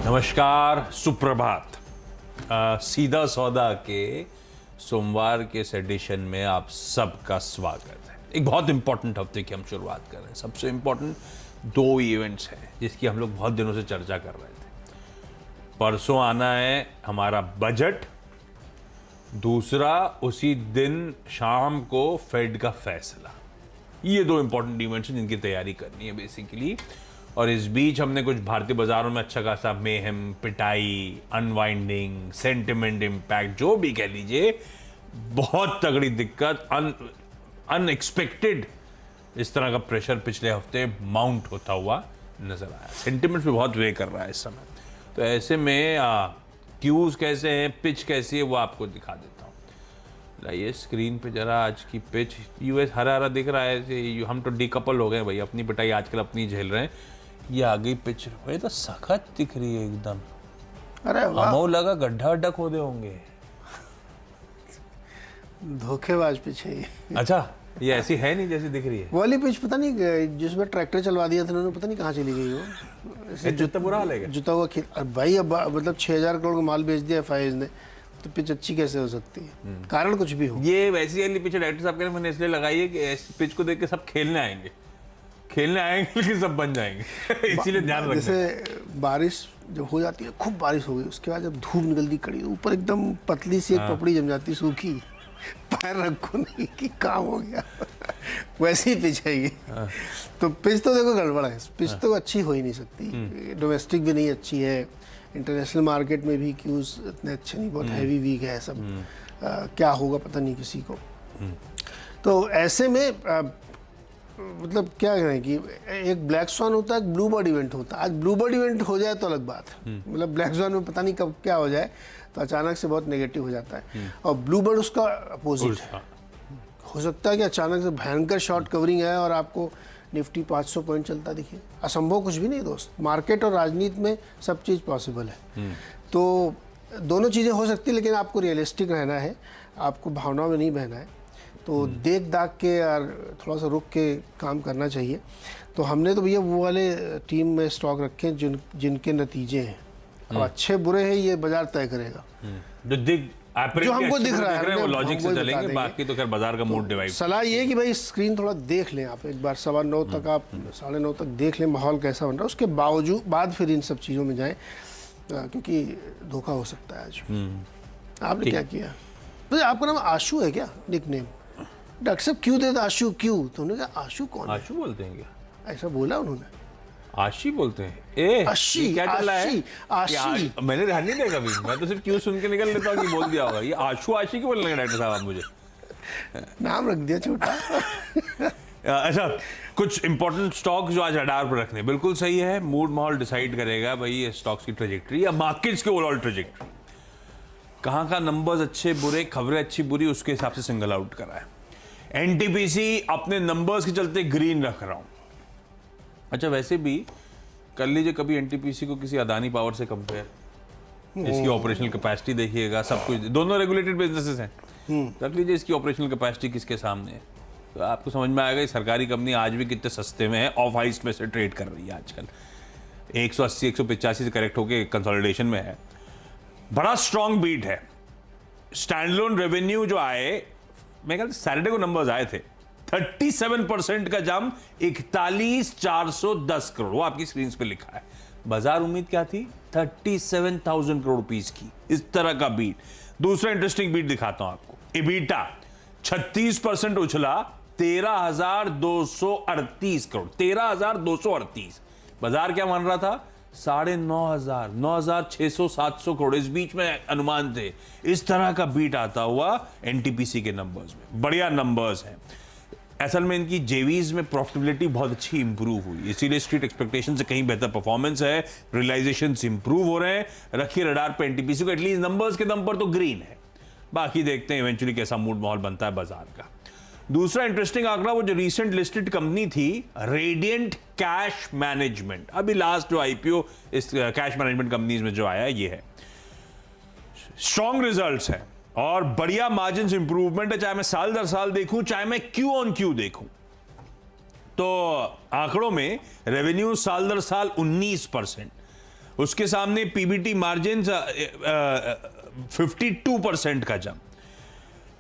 नमस्कार, सुप्रभात। सीधा सौदा के सोमवार के इस एडिशन में आप सबका स्वागत है। एक बहुत इंपॉर्टेंट हफ्ते की हम शुरुआत कर रहे हैं। सबसे इंपॉर्टेंट दो इवेंट्स हैं जिसकी हम लोग बहुत दिनों से चर्चा कर रहे थे। परसों आना है हमारा बजट, दूसरा उसी दिन शाम को फेड का फैसला। ये दो इंपॉर्टेंट इवेंट्स हैं जिनकी तैयारी करनी है बेसिकली। और इस बीच हमने कुछ भारतीय बाजारों में अच्छा खासा मेहम, पिटाई, अनवाइंडिंग, सेंटिमेंट इम्पैक्ट, जो भी कह लीजिए, बहुत तगड़ी दिक्कत, अनएक्सपेक्टेड इस तरह का प्रेशर पिछले हफ्ते माउंट होता हुआ नजर आया। सेंटिमेंट भी बहुत वे कर रहा है इस समय। तो ऐसे में क्यूज कैसे हैं, पिच कैसी है, वो आपको दिखा देता हूँ। लाइए स्क्रीन पे जरा आज की पिच। यूएस हरा हरा दिख रहा है, हम तो डीकपल हो गए भाई, अपनी पिटाई आजकल अपनी झेल रहे हैं। ये आ गई पिच, ये तो सखत दिख रही है एकदम। अरे वाह, हमो लगा गड्ढा गड्ढा खोदे होंगे। धोखेबाज पिच है ये। अच्छा, ये ऐसी है नहीं जैसी दिख रही है। वो वाली पिच पता नहीं जिसमें ट्रैक्टर चलवा दिया था उन्होंने, पता नहीं कहाँ चली गई वो। जुता बुरा हाल है। जुता हुआ खेल। अब भाई अब मतलब 6,000 करोड़ का माल बेच दिया फाइज ने, तो पिच अच्छी कैसे हो सकती है? कारण कुछ भी हो। ये वैसी वाली पिच डायरेक्टर साहब मैंने इसलिए लगाई है कि इस पिच को देख के सब खेलने आएंगे लेकिन सब बन जाएंगे। इसीलिए ध्यान रखना। जैसे बारिश जब हो जाती है, खूब बारिश हो गई, उसके बाद जब धूप निकलती कड़ी, ऊपर एकदम पतली सी एक पपड़ी जम जाती, सूखी, पैर रखो नहीं कि काम हो गया। वैसी पिच है ये। तो पिच तो देखो गड़बड़ है, पिच तो अच्छी हो ही नहीं सकती। डोमेस्टिक भी नहीं अच्छी है, इंटरनेशनल मार्केट में भी क्यूज इतने अच्छे नहीं, बहुत हैवी वीक है सब। क्या होगा पता नहीं किसी को। तो ऐसे में मतलब क्या कहें कि एक ब्लैक स्वान होता है, एक ब्लू बर्ड इवेंट होता है। आज ब्लू बर्ड इवेंट हो जाए तो अलग बात है, मतलब ब्लैक स्वान में पता नहीं कब क्या हो जाए, तो अचानक से बहुत नेगेटिव हो जाता है। और ब्लू बर्ड उसका अपोजिट है। हो सकता है कि अचानक से भयंकर शॉर्ट कवरिंग है और आपको निफ्टी 500 पॉइंट चलता दिखे। असंभव कुछ भी नहीं दोस्त, मार्केट और राजनीति में सब चीज़ पॉसिबल है। तो दोनों चीज़ें हो सकती है, लेकिन आपको रियलिस्टिक रहना है, आपको भावनाओं में नहीं बहना है। तो देख दाख के यार थोड़ा सा रुक के काम करना चाहिए। तो हमने तो भैया वो वाले टीम में स्टॉक रखे हैं जिनके नतीजे हैं। अब अच्छे बुरे हैं ये बाजार तय करेगा। जो हमको दिख रहा है वो लॉजिक से चलेंगे, बाकी तो खैर बाजार का मूड डिवाइड। सलाह ये कि भाई स्क्रीन थोड़ा देख लें आप एक बार, 9:15 तक आप 9:30 तक देख लें माहौल कैसा बन रहा है, उसके बाद फिर इन सब चीज़ों में जाएं, क्योंकि धोखा हो सकता है आज। आपने क्या किया? तो आपका नाम आशु है क्या, निक नेम? डॉक्टर साहब क्यों देता आशु, क्यों? तो उन्होंने कहा आशु कौन है? आशु बोलते हैं क्या? ऐसा बोला उन्होंने। आशी बोलते हैं। आशी, क्या चला है? आशी। मैंने ध्यान नहीं देखा कभी, मैं तो सिर्फ क्यों सुन के निकल लेता हूँ कि बोल दिया होगा। ये आशु आशी क्यों बोलने लगे डॉक्टर साहब आप मुझे? नाम रख दिया छोटा। अच्छा, कुछ इंपॉर्टेंट स्टॉक जो आज रडार पर रखने, बिल्कुल सही है। मूड माहौल डिसाइड करेगा भाई ये स्टॉक्स की ट्रेजेक्ट्री या मार्केट्स के ओवरऑल ट्रेजेक्ट्री। कहाँ का नंबर्स अच्छे बुरे, खबरें अच्छी बुरी, उसके हिसाब से सिंगल आउट करा है। एनटीपीसी अपने नंबर्स के चलते ग्रीन रख रहा हूं। अच्छा, वैसे भी कर लीजिए कभी एनटीपीसी को किसी अदानी पावर से कंपेयर, इसकी ऑपरेशनल कैपेसिटी देखिएगा, सब कुछ, दोनों रेगुलेटेड बिजनेसेस हैं। रख लीजिए इसकी ऑपरेशनल कैपेसिटी किसके सामने है, तो आपको समझ में आएगा सरकारी कंपनी आज भी कितने सस्ते में है, ऑफ हाइस्ट में से ट्रेड कर रही है आजकल। 180 185 से करेक्ट होकर कंसोलिडेशन में है। बड़ा स्ट्रॉन्ग बीट है। स्टैंडलोन रेवेन्यू जो आए, मैं कहता सैटरडे को नंबर्स आए थे, 37% का जंप, 41,410 करोड़, वो आपकी स्क्रीन पे लिखा है। बाजार उम्मीद क्या थी? 37,000 करोड़ रुपीस की, इस तरह का बीट। दूसरा इंटरेस्टिंग बीट दिखाता हूं आपको। इबीटा 36% उछला, 13,238 करोड़, 13,238। बाजार क्या मान रहा था? 9,500, 9,600, 700 करोड़, इस बीच में अनुमान थे। इस तरह का बीट आता हुआ एनटीपीसी के नंबर्स में। बढ़िया नंबर्स हैं। असल में इनकी जेवीज में प्रॉफिटेबिलिटी बहुत अच्छी इंप्रूव हुई, इसीलिए स्ट्रीट एक्सपेक्टेशन से कहीं बेहतर परफॉर्मेंस है, रियलाइजेशंस इंप्रूव हो रहे हैं। रखिए रडार पे एनटीपीसी को, एटलीस्ट नंबर्स के दम पर तो ग्रीन है। बाकी देखते हैं इवेंचुअली कैसा मूड माहौल बनता है बाजार का। दूसरा इंटरेस्टिंग आंकड़ा, वो जो रिसेंट लिस्टेड कंपनी थी रेडिएंट कैश मैनेजमेंट, अभी लास्ट जो आईपीओ इस कैश मैनेजमेंट कंपनीज में जो आया है, ये है। स्ट्रॉन्ग रिजल्ट्स है और बढ़िया मार्जिन इंप्रूवमेंट है, चाहे मैं साल दर साल देखूं, चाहे मैं क्यू ऑन क्यू देखूं। तो आंकड़ों में रेवेन्यू साल दर साल 19%, उसके सामने पीबीटी मार्जिन 52% का जंप,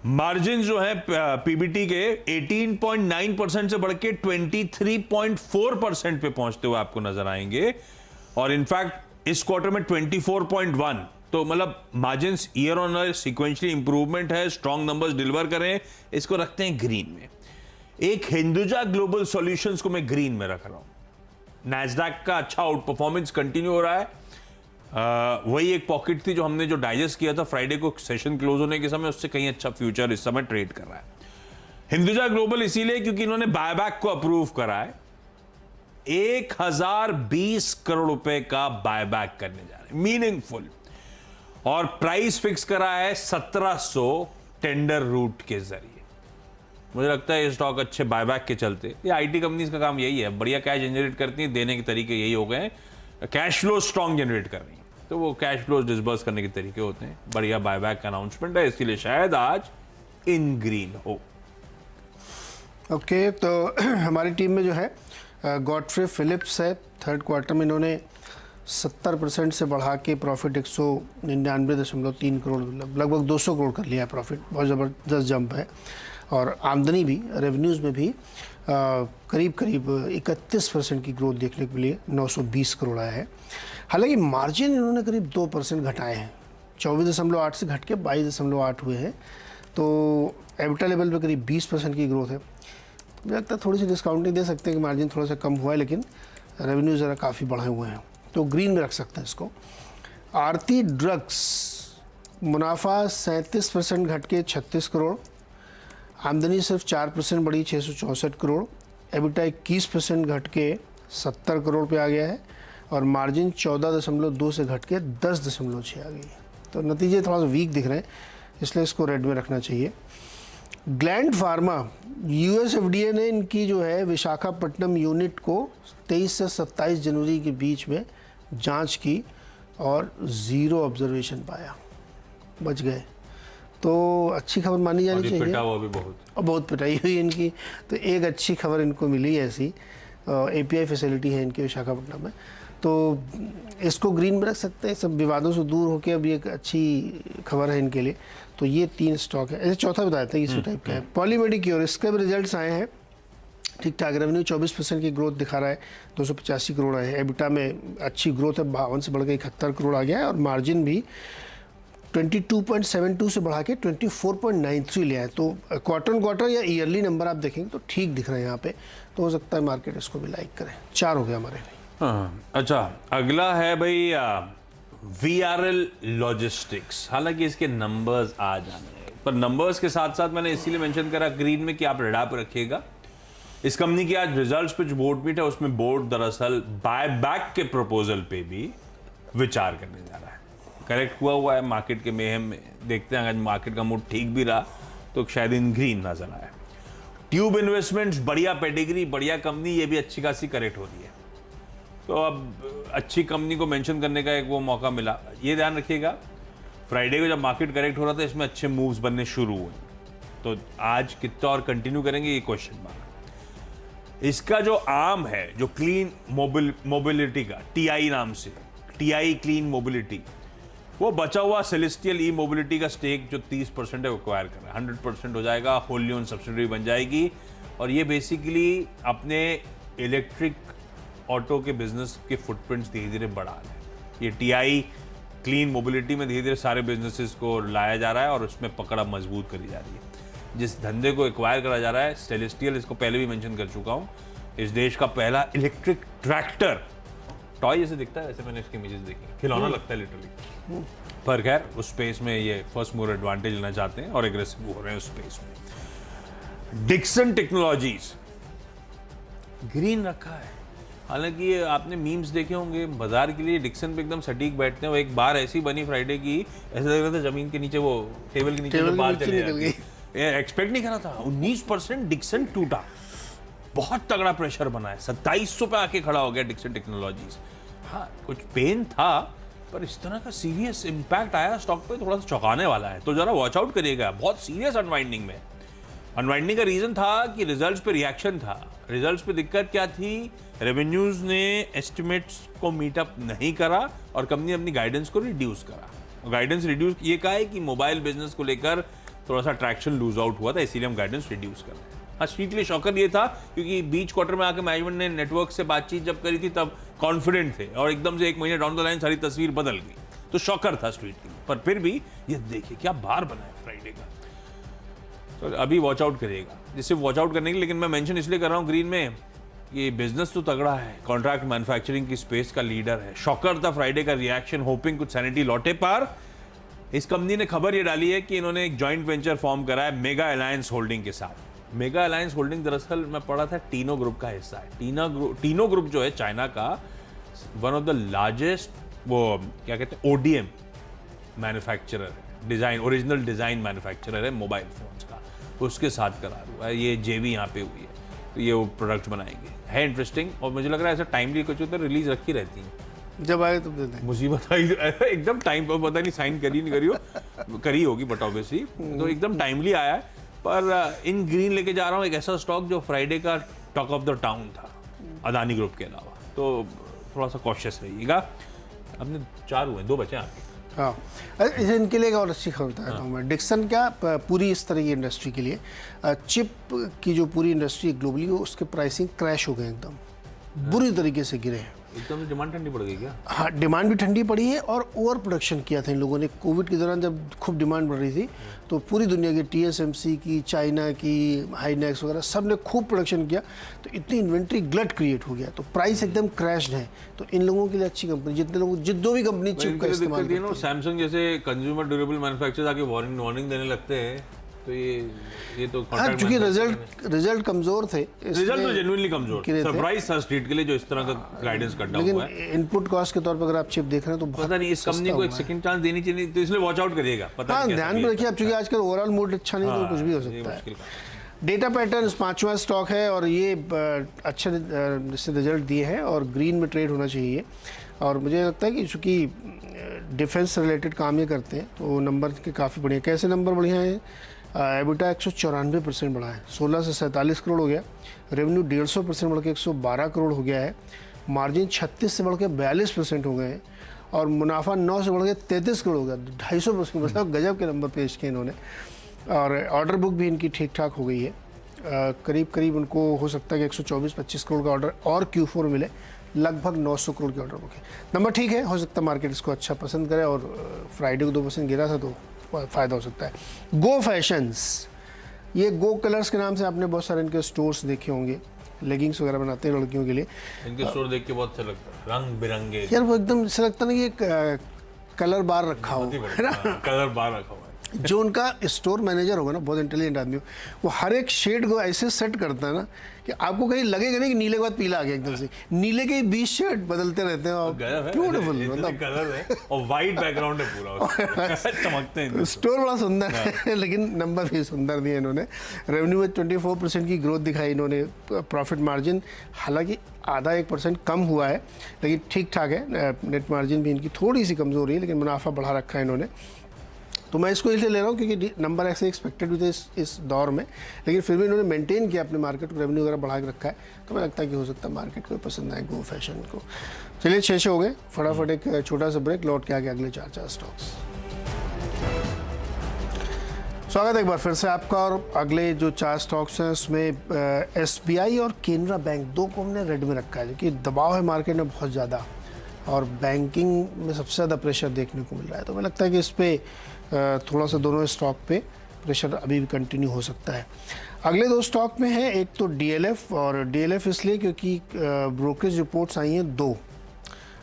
मार्जिन जो है पीबीटी के 18.9% से बढ़ के 23.4% पे पहुंचते हुए आपको नजर आएंगे, और इनफैक्ट इस क्वार्टर में 24.1, तो मतलब margin year on year sequentially improvement है, स्ट्रॉन्ग नंबर्स डिलीवर करें, इसको रखते हैं ग्रीन में। एक हिंदुजा ग्लोबल सॉल्यूशंस को मैं ग्रीन में रख रहा हूं। नैस्डैक का अच्छा आउट परफॉर्मेंस कंटिन्यू हो रहा है। वही एक पॉकेट थी जो हमने जो डाइजेस्ट किया था फ्राइडे को सेशन क्लोज होने के समय, उससे कहीं अच्छा फ्यूचर इस समय ट्रेड कर रहा है हिंदुजा ग्लोबल, इसीलिए क्योंकि इन्होंने बायबैक को अप्रूव करा है। 1020 करोड़ रुपए का बायबैक करने जा रहे हैं, मीनिंगफुल, और प्राइस फिक्स करा है 1700 टेंडर रूट के जरिए। मुझे लगता है ये स्टॉक अच्छे बायबैक के चलते, ये आईटी कंपनीज का काम यही है, बढ़िया कैश जनरेट करती हैं, देने के तरीके यही हो गए हैं, कैश फ्लो स्ट्रॉन्ग जनरेट कर रही है, तो वो कैश फ्लो डिसबर्स करने के तरीके होते हैं। बढ़िया बायबैक का अनाउंसमेंट है, इसलिए शायद आज इन ग्रीन हो। ओके, तो हमारी टीम में जो है गॉडफ्रे फिलिप्स है। थर्ड क्वार्टर में इन्होंने 70% से बढ़ा के प्रॉफिट 199.3 करोड़, लगभग 200 करोड़ कर लिया है प्रॉफिट, बहुत ज़बरदस्त जंप है। और आमदनी भी, रेवेन्यूज़ में भी करीब 31% की ग्रोथ देखने के लिए 920 करोड़ आया है। हालांकि मार्जिन इन्होंने करीब 2% घटाए हैं, 24.8 से घट के 22.8 हुए हैं, तो एबिटा लेवल पे करीब 20% की ग्रोथ है। मुझे लगता है थोड़ी सी डिस्काउंटिंग दे सकते हैं कि मार्जिन थोड़ा सा कम हुआ है, लेकिन रेवेन्यू ज़रा काफ़ी बढ़े हुए हैं, तो ग्रीन में रख सकते हैं इसको। आरती ड्रग्स, मुनाफा 37% घट के 36 करोड़, आमदनी सिर्फ 4% बढ़ी 664 करोड़, एबिटा 21% घट के 70 करोड़ पे आ गया है, और मार्जिन 14.2 से घट के 10.6 आ गई है। तो नतीजे थोड़ा सा वीक दिख रहे हैं, इसलिए इसको रेड में रखना चाहिए। ग्लैंड फार्मा, यूएस एफडीए ने इनकी जो है विशाखापट्टनम यूनिट को 23 से 27 जनवरी के बीच में जांच की और 0 ऑब्जर्वेशन पाया, बच गए, तो अच्छी खबर मानी जानी चाहिए। पिटा हुआ भी बहुत, और बहुत पिटाई हुई इनकी, तो एक अच्छी खबर इनको मिली है ऐसी, एपीआई फैसिलिटी है इनके विशाखापट्टनम में, तो इसको ग्रीन में रख सकते हैं। सब विवादों से दूर होकर अभी एक अच्छी खबर है इनके लिए, तो ये 3 स्टॉक है। ऐसे चौथा बताया था इसी टाइप का है पॉलीमेडिक्योर, इसके भी रिजल्ट्स आए हैं ठीक ठाक, रेवेन्यू 24% की ग्रोथ दिखा रहा है, 285 करोड़ आए हैं, एबिटा में अच्छी ग्रोथ है, 52 से बढ़ के 71 करोड़ आ गया है, और मार्जिन भी 22.72 से बढ़ा के 24.93 लिया है। तो क्वार्टर या ईयरली नंबर आप देखेंगे तो ठीक दिख रहे हैं यहाँ पे, तो हो सकता है मार्केट इसको भी लाइक करे। 4 हो गया हमारे भाई। अच्छा, अगला है भाई VRL लॉजिस्टिक्स। हालांकि इसके नंबर्स आ जाने हैं, पर नंबर्स के साथ साथ मैंने इसीलिए मेंशन करा ग्रीन में कि आप रेडा पे रखिएगा। इस कंपनी की आज रिजल्ट्स पे जो बोर्ड मीट है, उसमें बोर्ड दरअसल बायबैक के प्रपोजल पे भी विचार करने जा रहा है। करेक्ट हुआ है मार्केट के मेहम में, देखते हैं अगर मार्केट का मूड ठीक भी रहा तो शायद इन ग्रीन नजर आए। ट्यूब इन्वेस्टमेंट्स, बढ़िया पेडिग्री, बढ़िया कंपनी, ये भी अच्छी खासी करेक्ट हो रही है, तो अब अच्छी कंपनी को मेंशन करने का एक वो मौका मिला। ये ध्यान रखिएगा, फ्राइडे को जब मार्केट करेक्ट हो रहा था, इसमें अच्छे मूव्स बनने शुरू हुए, तो आज कितना और कंटिन्यू करेंगे ये क्वेश्चन मार्क। इसका जो आर्म है, जो क्लीन मोबिलिटी का, TI नाम से, TI क्लीन मोबिलिटी, वो बचा हुआ सेलेस्टियल ई मोबिलिटी का स्टेक जो 30% है वो एक्वायर कर रहा है, 100% हो जाएगा, होली ओन सब्सिडरी बन जाएगी, और ये बेसिकली अपने इलेक्ट्रिक ऑटो के बिजनेस के फुटप्रिंट्स धीरे धीरे बढ़ा रहे हैं। ये TI क्लीन मोबिलिटी में धीरे धीरे सारे बिजनेसेस को लाया जा रहा है और उसमें पकड़ मजबूत करी जा रही है। जिस धंधे को एक्वायर करा जा रहा है, सेलेस्टियल, इसको पहले भी मेंशन कर चुका हूँ, इस देश का पहला इलेक्ट्रिक ट्रैक्टर, टॉय जैसे दिखता है वैसे मैंने इसकी इमेजेस देखी, खिलौना लगता है लिटरली, पर खैर उस स्पेस में ये फर्स्ट मूवर एडवांटेज लेना चाहते हैं और एग्रेसिव हो रहे हैं उस स्पेस में। डिक्सन टेक्नोलॉजीज ग्रीन रखा है, हालांकि ये आपने मीम्स देखे होंगे, बाजार के लिए डिक्सन पे एकदम सटीक बैठते हैं। वो एक बार ऐसी बनी फ्राइडे की, ऐसा लग रहा था जमीन के नीचे, वो टेबल के नीचे बाहर चले गए, एक्सपेक्ट नहीं करा था। 19% डिक्सन टूटा, बहुत तगड़ा प्रेशर बना है, 2700 पे आके खड़ा हो गया डिक्सन टेक्नोलॉजीज। हाँ, कुछ पेन था, पर इस तरह का सीरियस इंपैक्ट आया स्टॉक पे, थोड़ा सा चौंकाने वाला है, तो जरा वॉच आउट करिएगा, बहुत सीरियस अनवाइंडिंग में। अनवाइंडिंग का रीजन था कि रिजल्ट्स पे रिएक्शन था। रिजल्ट्स पे दिक्कत क्या थी, रेवेन्यूज ने एस्टिमेट्स को मीटअप नहीं करा और कंपनी अपनी गाइडेंस को रिड्यूस करा। गाइडेंस रिड्यूस ये कहा है कि मोबाइल बिजनेस को लेकर थोड़ा सा ट्रैक्शन लूज आउट हुआ था, इसीलिए हम गाइडेंस रिड्यूस कर रहे हैं। हाँ, स्ट्रीट के लिए शॉकर ये था क्योंकि बीच क्वार्टर में आके मैनेजमेंट ने नेटवर्क से बातचीत जब करी थी तब कॉन्फिडेंट थे और एकदम से एक महीने डाउन द लाइन सारी तस्वीर बदल गई, तो शॉकर था स्ट्रीट के लिए। पर फिर भी ये देखिए क्या बार बना है फ्राइडे का, तो अभी वॉच आउट करिएगा, जिससे वॉच आउट करने के लिए। लेकिन मैं मेंशन इसलिए कर रहा हूँ ग्रीन में, ये बिजनेस तो तगड़ा है, कॉन्ट्रैक्ट मैन्युफैक्चरिंग की स्पेस का लीडर है। शॉकर था फ्राइडे का रिएक्शन, होपिंग कुछ सैनिटी लौटे। पर इस कंपनी ने खबर ये डाली है कि इन्होंने एक जॉइंट वेंचर फॉर्म करा है मेगा अलायंस होल्डिंग के साथ। मेगा अलायंस होल्डिंग दरअसल मैं पढ़ा था टीनो ग्रुप का हिस्सा है। टीनो ग्रुप जो है चाइना का वन ऑफ द लार्जेस्ट, वो क्या कहते हैं, ओडीएम मैन्युफैक्चरर है, डिजाइन ओरिजिनल डिजाइन मैन्युफैक्चरर है मोबाइल फोन्स का, उसके साथ करार हुआ है। ये जेवी यहाँ पे हुई है, तो ये वो प्रोडक्ट बनाएंगे। है इंटरेस्टिंग, और मुझे लग रहा है ऐसा टाइमली कुछ होता है, रिलीज रखी रहती है, जब आए तब दे दें। मुसीबत आई एकदम टाइम पर, पता नहीं साइन करी नहीं करी होगी बट ऑब्वियसली तो एकदम टाइमली आया है। पर इन ग्रीन लेके जा रहा हूँ एक ऐसा स्टॉक जो फ्राइडे का टॉक ऑफ द टाउन था अदानी ग्रुप के अलावा, तो थोड़ा सा कॉशियस रहिएगा। अपने 4 हुए, 2 बचे आपके। हाँ, अरे इनके लिए एक और अच्छी खबर बताता हूँ मैं। डिक्सन क्या पूरी इस तरह की इंडस्ट्री के लिए, चिप की जो पूरी इंडस्ट्री ग्लोबली, उसके प्राइसिंग क्रैश हो गए, एकदम बुरी तरीके से गिरे हैं। एकदम डिमांड ठंडी पड़ गई क्या? हाँ, डिमांड भी ठंडी पड़ी है और ओवर प्रोडक्शन किया था इन लोगों ने कोविड के दौरान, जब खूब डिमांड बढ़ रही थी तो पूरी दुनिया की TSMC की, चाइना की, हाइनेक्स वगैरह सब ने खूब प्रोडक्शन किया, तो इतनी इन्वेंट्री ग्लट क्रिएट हो गया, तो प्राइस एकदम क्रैश्ड है। तो इन लोगों के लिए अच्छी कंपनी, जितने लोग जो भी कंपनी चिप का इस्तेमाल करती है, सैमसंग जैसे कंज्यूमर ड्यूरेबल मैन्युफैक्चरर्स आके वार्निंग देने लगते हैं, तो ये तो हाँ, चूंकि रिजल्ट कमजोर थे, रिजल्ट तो जेन्युइनली कमजोर, सरप्राइज था स्ट्रीट के लिए जो इस तरह का गाइडेंस करना हुआ है। लेकिन इनपुट कॉस्ट के तौर पर अगर आप चिप देख रहे हैं तो पता नहीं इस कंपनी को एक सेकंड चांस देनी चाहिए, तो इसलिए वॉच आउट करिएगा। पता हाँ, नहीं ध्यान में रखिए आप, चूंकि आजकल ओवरऑल मूड अच्छा नहीं, तो कुछ भी हो सकता है। डेटा पैटर्न्स 5वां स्टॉक है और ये अच्छे जिससे रिजल्ट दिए हैं और ग्रीन में ट्रेड होना चाहिए। और मुझे लगता है कि चूंकि डिफेंस से रिलेटेड काम ये करते हैं तो नंबर के काफ़ी बढ़िया। कैसे नंबर बढ़िया हैं? एबिटा 194% बढ़ा है, 16 से 47 करोड़ हो गया। रेवेन्यू 150% बढ़ के 112 करोड़ हो गया है। मार्जिन 36 से बढ़ के 42% हो गए हैं और मुनाफा 9 से बढ़ के 33 करोड़ हो गया, 250%। मतलब गजब के नंबर पेश किए इन्होंने। और ऑर्डर बुक भी इनकी ठीक ठाक हो गई है, करीब उनको हो सकता है कि 124-25 करोड़ का ऑर्डर और Q4 मिले, लगभग 900 करोड़ की ऑर्डर बुक है। नंबर ठीक है, हो सकता है मार्केट इसको अच्छा पसंद करे, और फ्राइडे को 2% गिरा था तो फ़ायदा हो सकता है। गो फैशंस, ये गो कलर्स के नाम से आपने बहुत सारे इनके स्टोर्स देखे होंगे, लेगिंग्स वगैरह बनाते हैं लड़कियों के लिए। इनके स्टोर देख के बहुत अच्छा लगता है, रंग बिरंगे यार, वो एकदम ऐसा लगता ना कि एक कलर बार रखा हो, है ना? कलर बार रखा हुआ है। जो उनका स्टोर मैनेजर होगा ना, बहुत इंटेलिजेंट आदमी हो, वो हर एक शेड को ऐसे सेट करता है ना कि आपको कहीं लगेगा नहीं कि नीले के बाद पीला आ गया एकदम से। नीले के 20 शेड बदलते रहते हैं और ब्यूटीफुल, मतलब कलर है और वाइट बैकग्राउंड है पूरा, चमकते हैं। स्टोर बड़ा सुंदर है, लेकिन नंबर भी सुंदर दिए इन्होंने। रेवेन्यू में 24% की ग्रोथ दिखाई इन्होंने। प्रॉफिट मार्जिन हालांकि आधा 1% कम हुआ है, लेकिन ठीक ठाक है। नेट मार्जिन भी इनकी थोड़ी सी कमज़ोरी है, लेकिन मुनाफा बढ़ा रखा है इन्होंने। तो मैं इसको इसलिए ले रहा हूँ क्योंकि नंबर ऐसे एक्सपेक्टेड भी थे इस दौर में, लेकिन फिर भी इन्होंने मेंटेन किया अपने मार्केट को, रेवेन्यू वगैरह बढ़ा के रखा है। तो मुझे लगता है कि हो सकता है मार्केट को पसंद आए गो फैशन को। चलिए 6 हो गए, फटाफट एक छोटा सा ब्रेक, लौट के आगे अगले 4 स्टॉक्स। स्वागत है एक बार फिर से आपका। और अगले जो 4 स्टॉक्स हैं उसमें SBI और केनरा बैंक, 2 को हमने रेड में रखा है, क्योंकि दबाव है मार्केट में बहुत ज़्यादा और बैंकिंग में सबसे ज़्यादा प्रेशर देखने को मिल रहा है। तो मुझे लगता है कि इस पर थोड़ा सा दोनों स्टॉक पे प्रेशर अभी भी कंटिन्यू हो सकता है। अगले 2 स्टॉक में है, एक तो DLF, और DLF इसलिए क्योंकि ब्रोकरेज रिपोर्ट्स आई हैं 2,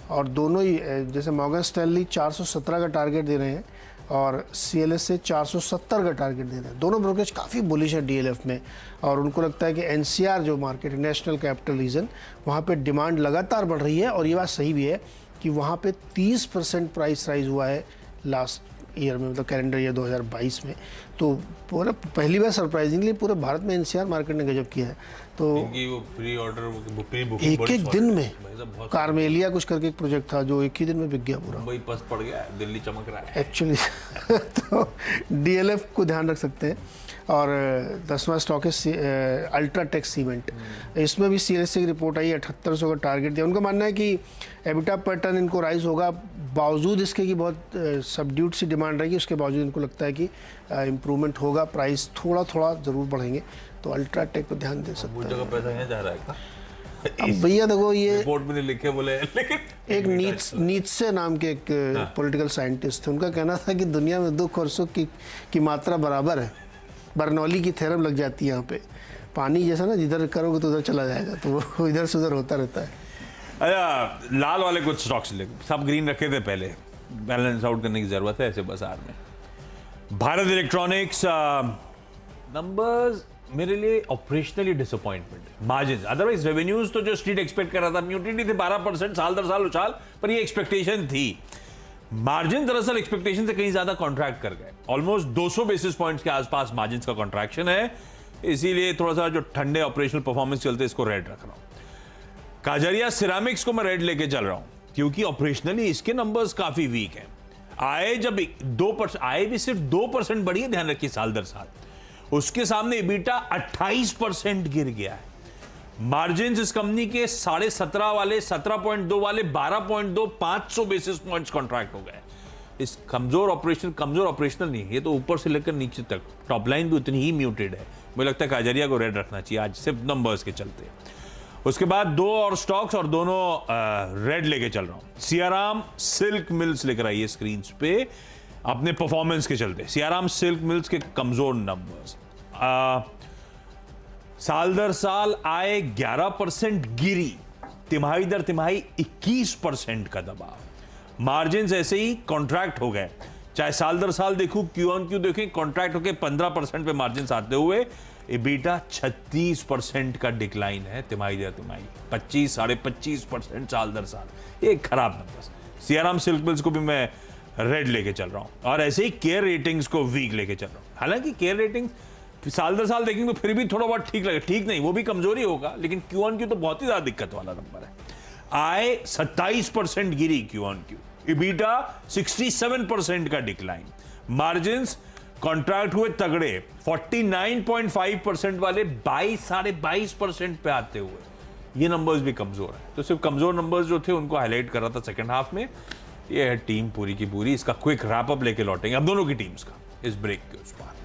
और दोनों ही जैसे मॉर्गन स्टैनली 417 का टारगेट दे रहे हैं और CLSA 470 का टारगेट दे रहे हैं। दोनों ब्रोकरेज काफ़ी बुलिश है DLF में, और उनको लगता है कि NCR जो मार्केट है, नेशनल कैपिटल रीजन, वहाँ पे डिमांड लगातार बढ़ रही है। और ये बात सही भी है कि वहाँ पे 30% प्राइस राइज हुआ है लास्ट ईयर में, मतलब कैलेंडर ईयर 2022 में। तो पूरा पहली बार सरप्राइजिंगली पूरे भारत में NCR मार्केट ने गजब किया है। तो वो प्री ऑर्डर एक दिन में ऐसा बहुत कार्मेलिया कुछ करके एक प्रोजेक्ट था जो एक ही दिन में बिक गया पूरा। मुंबई पस पड़ गया, दिल्ली चमक रहा है। एक्चुअली तो डीएलएफ को ध्यान रख सकते हैं। और 10वां स्टॉक है अल्ट्राटेक सीमेंट। इसमें भी सीएससी की रिपोर्ट आई, 7800 का टारगेट दिया। उनका मानना है कि एबिटा पैटर्न इनको राइज होगा, बावजूद इसके कि बहुत सबड्यूड सी डिमांड रहेगी, उसके बावजूद इनको लगता है कि इम्प्रूवमेंट होगा, प्राइस थोड़ा थोड़ा ज़रूर बढ़ेंगे। तो अल्ट्राटेक पर ध्यान दे सकते वो हैं। जगह पैसा यहाँ जा रहा है। अब भैया देखो, ये रिपोर्ट में नहीं लिखे बोले, लेकिन एक नीत्से नाम के एक पॉलिटिकल साइंटिस्ट थे। उनका कहना था कि दुनिया में दुख और सुख की मात्रा बराबर है। बर्नौली की थ्योरम लग जाती है यहाँ पे। पानी जैसा ना, जिधर करोगे तो उधर चला जाएगा, तो वो इधर से उधर होता रहता है। अच्छा, लाल वाले कुछ स्टॉक्स ले, सब ग्रीन रखे थे पहले, बैलेंस आउट करने की जरूरत है ऐसे बाजार में। भारत इलेक्ट्रॉनिक्स नंबर्स मेरे लिए operationally disappointment. Margin, otherwise revenues तो जो स्ट्रीट एक्सपेक्ट कर रहा था, म्यूटेड थे 12% साल दर साल उछाल, पर ये एक्सपेक्टेशन थी। मार्जिन दरअसल एक्सपेक्टेशन से कहीं ज्यादा कॉन्ट्रैक्ट कर गए, ऑलमोस्ट 200 बेसिस पॉइंट्स के आसपास मार्जिन का कॉन्ट्रैक्शन है। इसीलिए थोड़ा सा जो ठंडे ऑपरेशनल परफॉर्मेंस चलते इसको रेड रख रहा हूं। काजरिया सिरामिक्स को मैं रेड लेके चल रहा हूं, क्योंकि ऑपरेशनली इसके नंबर्स काफी वीक हैं। आय जब 2%, आय भी सिर्फ 2% बढ़ी है, ध्यान रखिए साल दर साल, उसके सामने EBITDA 28% गिर गया है। मार्जिन इस कंपनी के 17.5 वाले, 17.2 वाले, 12.2, 500 बेसिस पॉइंट्स कॉन्ट्रैक्ट हो गए। इस कमजोर ऑपरेशनल नहीं, ये तो ऊपर से लेकर नीचे तक टॉप लाइन भी उतनी ही म्यूटेड है। मुझे लगता है काजरिया को रेड रखना चाहिए आज, सिर्फ नंबर्स के चलते। उसके बाद दो और स्टॉक्स और दोनों रेड लेके चल रहा हूं। सियाराम सिल्क मिल्स लेकर आइए स्क्रीन पे, अपने परफॉर्मेंस के चलते। सियाराम सिल्क मिल्स के कमजोर नंबर्स, साल दर साल आय 11% गिरी, तिमाही दर तिमाही 21% का दबाव, मार्जिन ऐसे ही कॉन्ट्रैक्ट हो गए। चाहे साल दर साल देखूं, क्यू ऑन क्यू देखें, कॉन्ट्रैक्ट होकर 15% पे मार्जिन आते हुए EBITDA 36% का डिक्लाइन है तिमाही दर तिमाही, 25-25.5% साल दर साल। ये खराब नंबर। सियाराम सिल्क मिल्स को भी मैं रेड लेके चल रहा हूं, और ऐसे ही केयर रेटिंग्स को वीक लेके चल रहा हूं। हालांकि केयर रेटिंग साल दर साल देखेंगे तो फिर भी थोड़ा बहुत ठीक लगे, ठीक नहीं, वो भी कमजोरी होगा, लेकिन क्यू ऑन क्यू तो बहुत ही ज्यादा दिक्कत वाला नंबर है। आय 27% गिरी क्यू ऑन क्यू, EBITDA 67% का डिक्लाइन, मार्जिन कॉन्ट्रैक्ट हुए तगड़े 49.5% वाले 22-22.5% पे आते हुए। ये नंबर्स भी कमजोर है, तो सिर्फ कमजोर नंबर्स जो थे उनको हाईलाइट कर रहा था सेकंड हाफ में। ये है टीम पूरी की पूरी। इसका क्विक रैप अप लेके लौटेंगे अब दोनों की टीम्स का इस ब्रेक के उस पार।